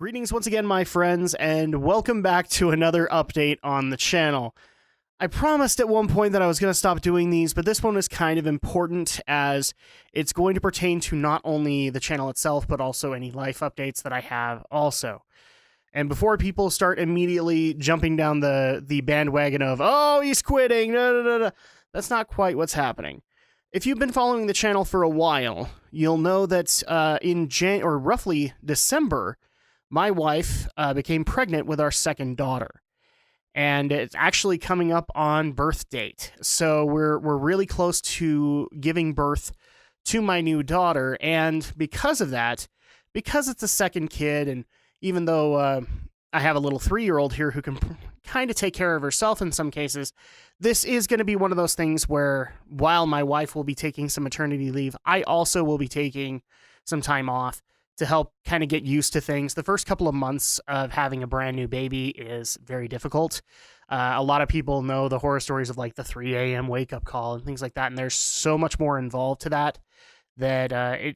Greetings once again, my friends, and welcome back to another update on the channel. I promised at one point that I was going to stop doing these, but this one is kind of important as it's going to pertain to not only the channel itself, but also any life updates that I have also. And before people start immediately jumping down the bandwagon of, oh, he's quitting, that's not quite what's happening. If you've been following the channel for a while, you'll know that in roughly December, my wife became pregnant with our second daughter, and it's actually coming up on birth date. So we're really close to giving birth to my new daughter, and because of that, because it's a second kid, and even though I have a little 3-year-old here who can kind of take care of herself in some cases, this is going to be one of those things where while my wife will be taking some maternity leave, I also will be taking some time off to help kind of get used to things. The first couple of months of having a brand new baby is very difficult. A lot of people know the horror stories of like the 3 a.m. wake up call and things like that. And there's so much more involved to that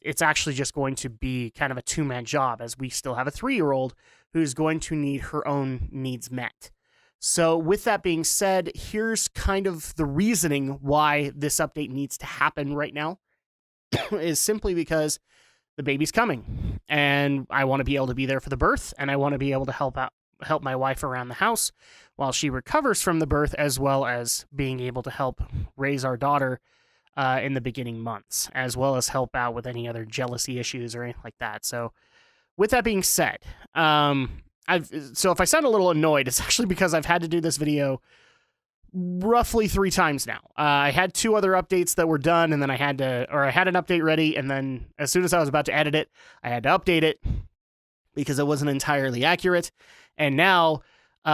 it's actually just going to be kind of a two-man job, as we still have a 3-year-old who's going to need her own needs met. So with that being said, here's kind of the reasoning why this update needs to happen right now is simply because the baby's coming, and I want to be able to be there for the birth, and I want to be able to help my wife around the house while she recovers from the birth, as well as being able to help raise our daughter in the beginning months, as well as help out with any other jealousy issues or anything like that. So with that being said, so if I sound a little annoyed, it's actually because I've had to do this video roughly 3 times now. I had 2 other updates that were done, and then I had an update ready, and then as soon as I was about to edit it, I had to update it because it wasn't entirely accurate. And now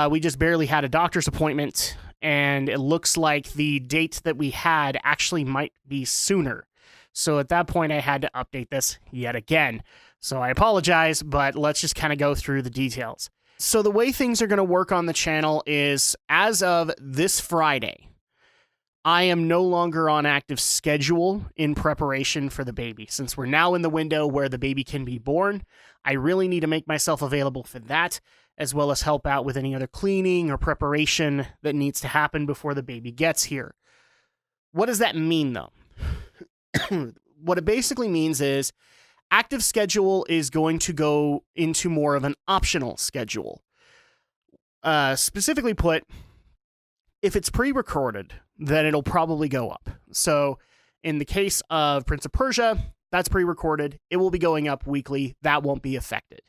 we just barely had a doctor's appointment, and it looks like the date that we had actually might be sooner. So at that point, I had to update this yet again. So I apologize, but let's just kind of go through the details. So the way things are going to work on the channel is, as of this Friday, I am no longer on active schedule in preparation for the baby. Since we're now in the window where the baby can be born, I really need to make myself available for that, as well as help out with any other cleaning or preparation that needs to happen before the baby gets here. What does that mean, though? What it basically means is active schedule is going to go into more of an optional schedule. Specifically put, if it's pre-recorded, then it'll probably go up. So in the case of Prince of Persia, that's pre-recorded. It will be going up weekly. That won't be affected.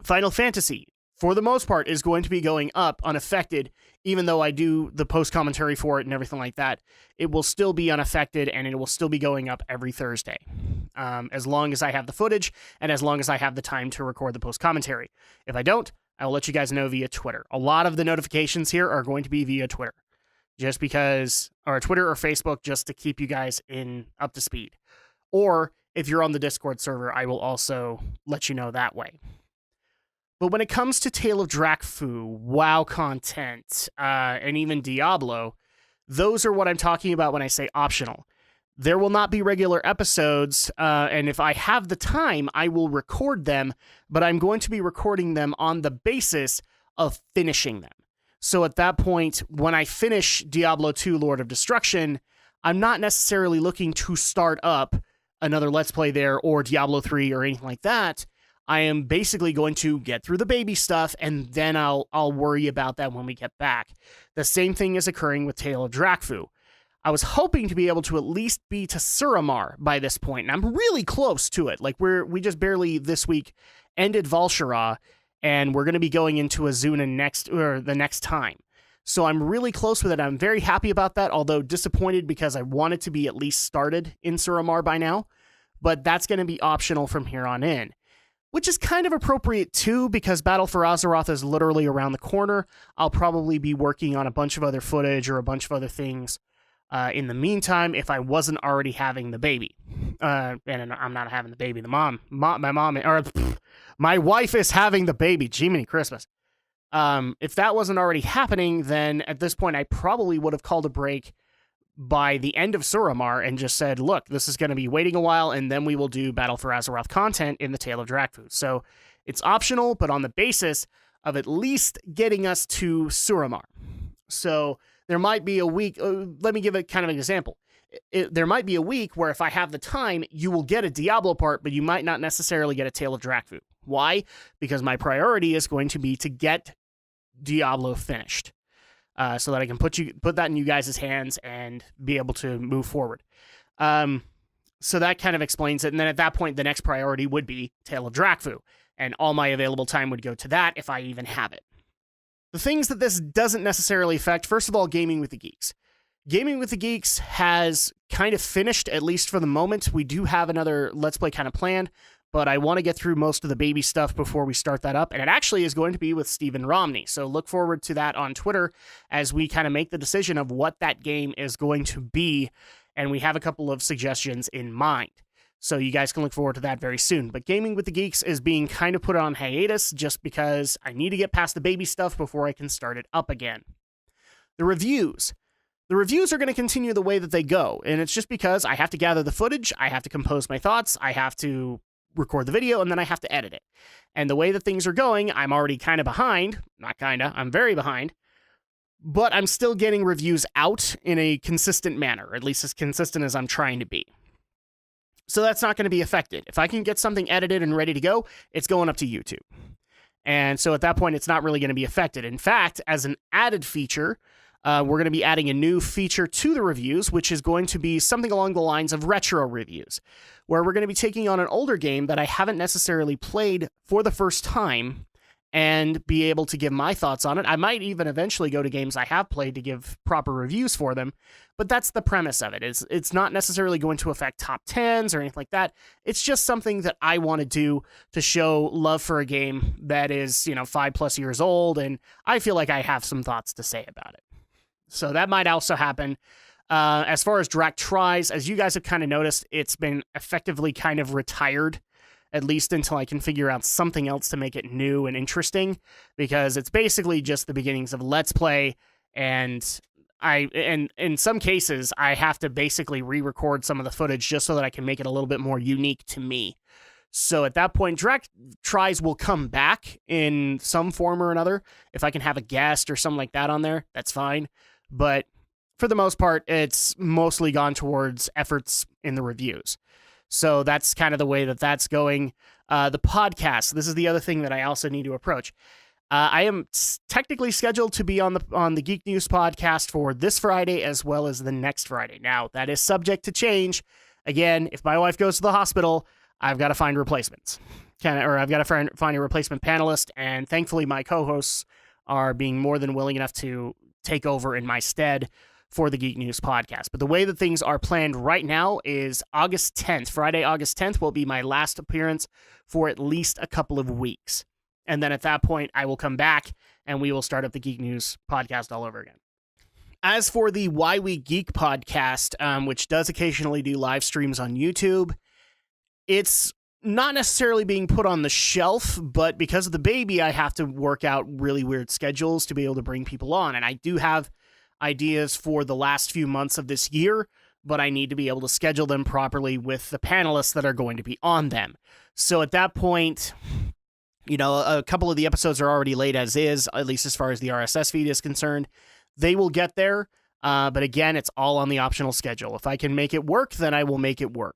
Final Fantasy, for the most part, is going to be going up unaffected, even though I do the post-commentary for it and everything like that. It will still be unaffected, and it will still be going up every Thursday, as long as I have the footage and as long as I have the time to record the post-commentary. If I don't, I'll let you guys know via Twitter. A lot of the notifications here are going to be via Twitter, just because, or Twitter or Facebook, just to keep you guys up to speed. Or if you're on the Discord server, I will also let you know that way. But when it comes to Tale of Drakfu, WoW content, and even Diablo, those are what I'm talking about when I say optional. There will not be regular episodes, and if I have the time, I will record them, but I'm going to be recording them on the basis of finishing them. So at that point, when I finish Diablo 2 Lord of Destruction, I'm not necessarily looking to start up another Let's Play there or Diablo 3 or anything like that. I am basically going to get through the baby stuff, and then I'll worry about that when we get back. The same thing is occurring with Tale of Drakfu. I was hoping to be able to at least be to Suramar by this point, and I'm really close to it. Like we just barely this week ended Val'sharah, and we're going to be going into Azuna the next time. So I'm really close with it. I'm very happy about that, although disappointed because I wanted to be at least started in Suramar by now. But that's going to be optional from here on in, which is kind of appropriate too, because Battle for Azeroth is literally around the corner. I'll probably be working on a bunch of other footage or a bunch of other things in the meantime if I wasn't already having the baby. And I'm not having the baby. My wife is having the baby. Jiminy Christmas. If that wasn't already happening, then at this point I probably would have called a break by the end of Suramar and just said, look, this is going to be waiting a while, and then we will do Battle for Azeroth content in the Tale of Drakfu. So It's optional, but on the basis of at least getting us to Suramar. So there might be a week, let me give it kind of an example. There might be a week where if I have the time, you will get a Diablo part, but you might not necessarily get a Tale of Drakvu. Why? Because my priority is going to be to get Diablo finished, so that I can put that in you guys' hands and be able to move forward. So that kind of explains it. And then at that point, the next priority would be Tale of Drakvu, and all my available time would go to that if I even have it. The things that this doesn't necessarily affect, first of all, Gaming with the Geeks. Gaming with the Geeks has kind of finished, at least for the moment. We do have another Let's Play kind of planned, but I want to get through most of the baby stuff before we start that up, and it actually is going to be with Stephen Romney, so look forward to that on Twitter as we kind of make the decision of what that game is going to be, and we have a couple of suggestions in mind. So you guys can look forward to that very soon. But Gaming with the Geeks is being kind of put on hiatus just because I need to get past the baby stuff before I can start it up again. The reviews. The reviews are going to continue the way that they go, and it's just because I have to gather the footage, I have to compose my thoughts, I have to record the video, and then I have to edit it. And the way that things are going, I'm already kind of behind. Not kind of, I'm very behind. But I'm still getting reviews out in a consistent manner, at least as consistent as I'm trying to be. So that's not going to be affected. If I can get something edited and ready to go, it's going up to YouTube. And so at that point, it's not really going to be affected. In fact, as an added feature, we're going to be adding a new feature to the reviews, which is going to be something along the lines of retro reviews, where we're going to be taking on an older game that I haven't necessarily played for the first time and be able to give my thoughts on it. I might even eventually go to games I have played to give proper reviews for them, but that's the premise of it. It's not necessarily going to affect top 10s or anything like that. It's just something that I want to do to show love for a game that is, 5+ years old, and I feel like I have some thoughts to say about it. So that might also happen. As far as Drak Tries, as you guys have kind of noticed, it's been effectively kind of retired, at least until I can figure out something else to make it new and interesting, because it's basically just the beginnings of Let's Play, and in some cases, I have to basically re-record some of the footage just so that I can make it a little bit more unique to me. So at that point, Drak Tries will come back in some form or another. If I can have a guest or something like that on there, that's fine. But for the most part, it's mostly gone towards efforts in the reviews. So that's kind of the way that that's going. The podcast, this is the other thing that I also need to approach. I am technically scheduled to be on the Geek News podcast for this Friday as well as the next Friday. Now, that is subject to change. Again, if my wife goes to the hospital, I've got to find replacements. I've got to find a replacement panelist, and thankfully my co-hosts are being more than willing enough to take over in my stead for the Geek News podcast. But the way that things are planned right now is August 10th. Friday, August 10th will be my last appearance for at least a couple of weeks. And then at that point, I will come back and we will start up the Geek News podcast all over again. As for the Why We Geek podcast, which does occasionally do live streams on YouTube, it's not necessarily being put on the shelf, but because of the baby, I have to work out really weird schedules to be able to bring people on. And I do have ideas for the last few months of this year, but I need to be able to schedule them properly with the panelists that are going to be on them. So at that point, a couple of the episodes are already laid as is, at least as far as the RSS feed is concerned. They will get there, but again, it's all on the optional schedule. If I can make it work, then I will make it work.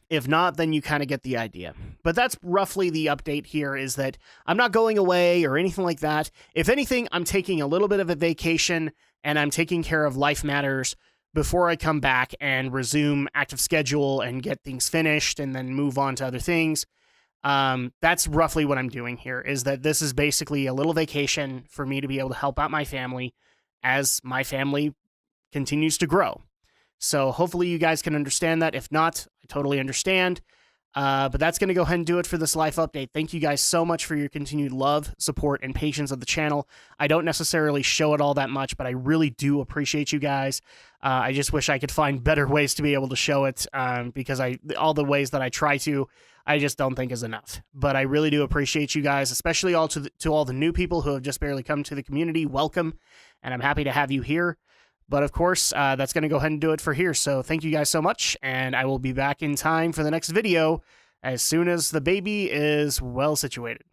If not, then you kind of get the idea. But that's roughly the update here, is that I'm not going away or anything like that. If anything, I'm taking a little bit of a vacation and I'm taking care of life matters before I come back and resume active schedule and get things finished and then move on to other things. That's roughly what I'm doing here, is that this is basically a little vacation for me to be able to help out my family as my family continues to grow. So hopefully you guys can understand that. If not, I totally understand. But that's going to go ahead and do it for this life update. Thank you guys so much for your continued love, support, and patience of the channel. I don't necessarily show it all that much, but I really do appreciate you guys. I just wish I could find better ways to be able to show it, because all the ways that I try to, I just don't think is enough. But I really do appreciate you guys, especially to all the new people who have just barely come to the community. Welcome, and I'm happy to have you here. But of course, that's going to go ahead and do it for here. So thank you guys so much, and I will be back in time for the next video as soon as the baby is well situated.